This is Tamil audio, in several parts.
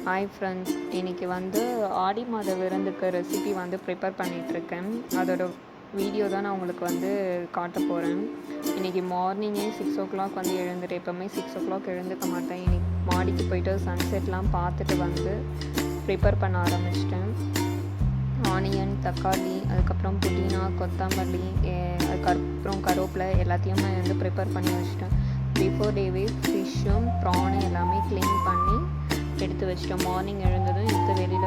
ஹாய் ஃப்ரெண்ட்ஸ், இன்றைக்கி ஆடி மாத விருந்துக்கு ரெசிபி ப்ரிப்பேர் பண்ணிகிட்ருக்கேன். அதோட வீடியோ தான் நான் உங்களுக்கு காட்ட போகிறேன். இன்றைக்கி மார்னிங்கே 6 o'clock எழுந்துட்டு, எப்போவுமே 6 o'clock எழுந்துக்க மாட்டேன். இன்றைக்கி மாடிக்கு போயிட்டு சன்செட்லாம் பார்த்துட்டு ப்ரிப்பேர் பண்ண ஆரம்பிச்சிட்டேன். ஆனியன், தக்காளி, அதுக்கப்புறம் புதினா, கொத்தமல்லி, அதுக்கப்புறம் கருவேப்பிலை எல்லாத்தையும் நான் ப்ரிப்பேர் பண்ணி வச்சுட்டேன். பிஃபோர் டேவே ஃபிஷ்ஷும் ப்ரானு எல்லாமே க்ளீன் பண்ணி எடுத்து வச்சிட்டோம். மார்னிங் எழுந்ததும் எடுத்து வெளியில்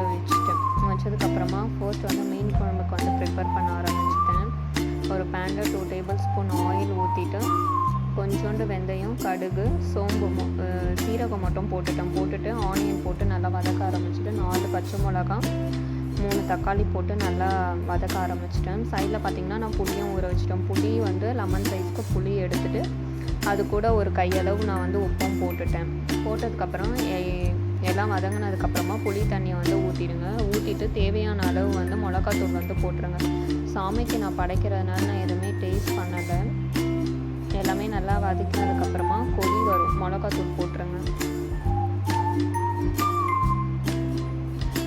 வச்சதுக்கப்புறமா ஃபர்ஸ்ட் மீன் குழம்புக்கு ப்ரிப்பேர் பண்ண ஆரம்பிச்சிட்டேன். ஒரு பேனில் 2 tablespoon ஆயில் ஊற்றிட்டு கொஞ்சோண்டு வெந்தயம், கடுகு, சோம்பு, சீரகம் மட்டும் போட்டுட்டு ஆனியன் போட்டு நல்லா வதக்க ஆரம்பிச்சிட்டு 4 பச்சை மிளகா, 3 தக்காளி போட்டு நல்லா வதக்க ஆரம்பிச்சிட்டேன். சைடில் பார்த்திங்கன்னா நான் புளியும் ஊற வச்சிட்டேன். புளி லெமன் சைஸ்க்கு புளி எடுத்துகிட்டு அது கூட ஒரு கையளவு நான் உப்பும் போட்டதுக்கப்புறம் எல்லாம் வதங்கினதுக்கப்புறமா புளி தண்ணியை ஊற்றிட்டு தேவையான அளவு மிளகாத்தூள் போட்டுருங்க. சாமிக்கு நான் படைக்கிறதுனால நான் எதுவுமே டேஸ்ட் பண்ணலை. எல்லாமே நல்லா வதக்கினதுக்கப்புறமா கொதி வரும், மிளகாத்தூள் போட்டுருங்க.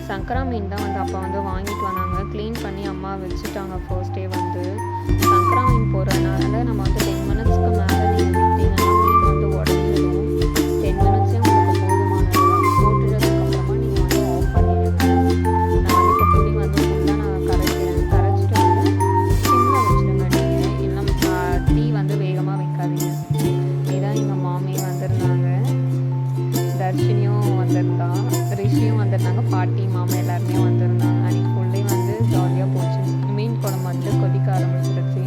சங்கரா மீன் தான் அப்போ வாங்கிட்டு வந்தாங்க. க்ளீன் பண்ணி அம்மா வச்சுட்டாங்க. ஃபர்ஸ்ட் டே சங்கரா மீன் போடுறதுனால நம்ம 10 minutesக்கு மேலே நீங்கள் விட்டிங்கன்னா மீன் உடஞ்சிடும். 10 minutes உங்களுக்கு போதுமானது தான். போட்டுட்டதுக்கப்புறமா நீங்கள் ஆஃப் பண்ணிடுங்க. நான் இப்போ புளி ஃபுல்லாக நான் கரைச்சிட்டு சிம்மில் வச்சுடுங்க. நீங்கள் இன்னும் தீ வேகமாக வைக்காதீங்க. இதுதான் எங்கள் மாமி வந்திருந்தாங்க. தர்ஷினியும் வந்திருந்தா, ரிஷியும் வந்திருந்தாங்க, பாட்டி, மாமா எல்லாருமே வந்திருந்தாங்க. அன்றைக்கி ஃபுல்லே ஜாலியாக போச்சு. மீன் குழம்பு கொதிக்க ஆரம்பிச்சிருச்சு.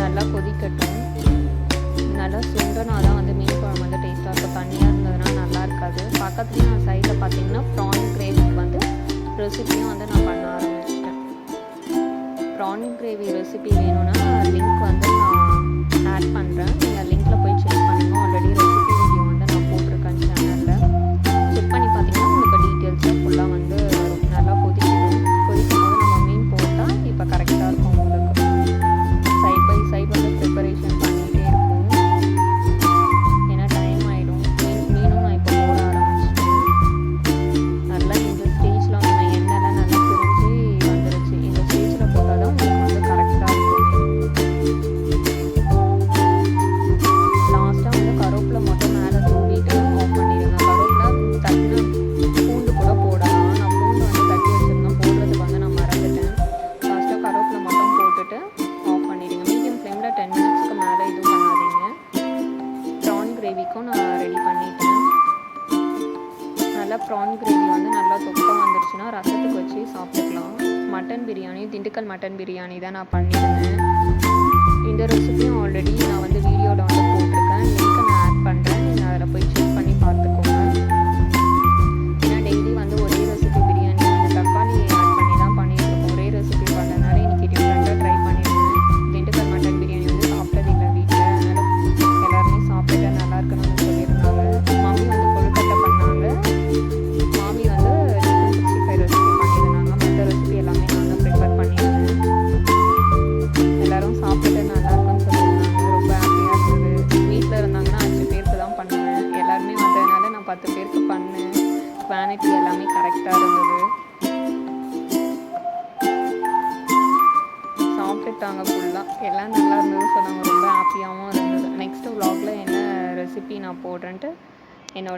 நல்லா கொதிக்கட்டும். நல்லா சுண்டனா தான் மீன் குழம்பு டேஸ்ட்டாக இருக்கும். தண்ணியாக இருந்ததுன்னா நல்லா இருக்காது. பக்கத்துலேயும் நான் சைடில் பார்த்தீங்கன்னா ப்ரான் கிரேவிக்கு ரெசிபியும் நான் பண்ண ஆரம்பிச்சிட்டேன். ப்ரான் கிரேவி ரெசிபி வேணும்னா லிங்க் நான் ஆட் பண்ணுறேன். நீங்கள் லிங்க்கில் போய் செக் பண்ணுங்கள். ஆல்ரெடி ரெசிபி வீடியோ நான் போட்டிருக்கேன் சேனலில். செக் பண்ணி பார்த்தீங்கன்னா உங்களுக்கு டீட்டெயில்ஸாக ஃபுல்லாக வரும். நல்லா கொதிக்கும் போது நம்ம மீன் போட்டால் இப்போ கரெக்டாக இருக்கும். உங்களுக்கு சைட் பை சைட் ப்ரிப்பரேஷன் பண்ணிகிட்டே இருக்கும். ஏன்னா டைம் ஆகிடும். மீனும் நான் இப்போ போட ஆரம்பிச்சிட்டேன். நல்லா இந்த ஸ்டேஜில் நான் எண்ணெய்லாம் நல்லா பிரிஞ்சு வந்துருச்சு. இந்த ஸ்டேஜில் போட்டால் தான் உங்களுக்கு கரெக்டாக இருக்கும். லாஸ்ட்டாக கருவேப்பிலை மட்டும் மேலே தூவிட்டு ஆஃப் பண்ணிடுங்க. கருவேப்பிலை தட்டின பூண்டு கூட போடலாம். நான் பூண்டு தட்டி வச்சுருந்தேன். போடுறதுக்கு நான் மறந்துட்டேன். லாஸ்ட்டாக கருவேப்பிலை மட்டும் போட்டுட்டு ஆஃப் பண்ணிடுங்க. மீடியம் ஃப்ளேமில் 10 minutesக்கு மேலே எதுவும் பண்ணாதீங்க. ப்ரான் கிரேவிக்கும் நான் ரெடி பண்ணிட்டேன். நல்லா ப்ரான் கிரேவி நல்லா தொக்கா வந்துருச்சுன்னா ரசத்துக்கு வச்சு சாப்பிட்டுக்கலாம். மட்டன் பிரியாணி, திண்டுக்கல் மட்டன் பிரியாணி தான் நான் பண்ணியிருந்தேன். இந்த ரெசிபியும் ஆல்ரெடி நான் வீடியோவில் போட்டிருக்கேன். லிங்க்கை நான் ஆட் பண்ணுறேன். நீங்கள் அதில் போய் செக் பண்ணி பார்த்துக்கோங்க. ஏன்னா டெய்லி ஒரே ரெசிபி பிரியாணி தக்காளி ஆட் பண்ணி தான் பண்ணிட்டுருக்கோம். ஒரே ரெசிபி பண்ணனால இன்றைக்கி டிஃப்ரெண்ட்டாக ட்ரை பண்ணியிருந்தேன். திண்டுக்கல் மட்டன் பிரியாணி சாப்பிட்டதில்லை வீட்டில். அதனால் எல்லாருமே சாப்பிட்டுட்டு நல்லா இருக்கணும்னு சொல்லியிருந்தாங்க. மாமி கொழுக்கட்டை பண்ணாங்க. மாமி சிக்கன் 65 ரெசிபி பண்ணியிருந்தாங்க. மற்ற ரெசிபி எல்லாமே நான் ப்ரிப்பேர் பண்ணியிருந்தேன். எல்லோரும் சாப்பிட்டுட்டு நல்லா இருக்குன்னு சொல்லியிருந்தாங்க. ரொம்ப ஹாப்பியாக இருந்தது. வீட்டில் இருந்தாங்கன்னா 5 பேருக்கு தான் பண்ணுவேன். எல்லாருமே வந்ததுனால நான் 10 பேருக்கு பண்ணேன். குவான்டிட்டி எல்லாமே கரெக்டாக இருந்தது. சாப்பிட்டுட்டாங்க ஃபுல்லாக. எல்லாம் நல்லா இருந்தது சொன்னாங்க. ரொம்ப ஹாப்பியாகவும் இருந்தது. நெக்ஸ்ட்டு vlogல என்ன ரெசிபி நான் போடுறேன்ட்டு என்னோட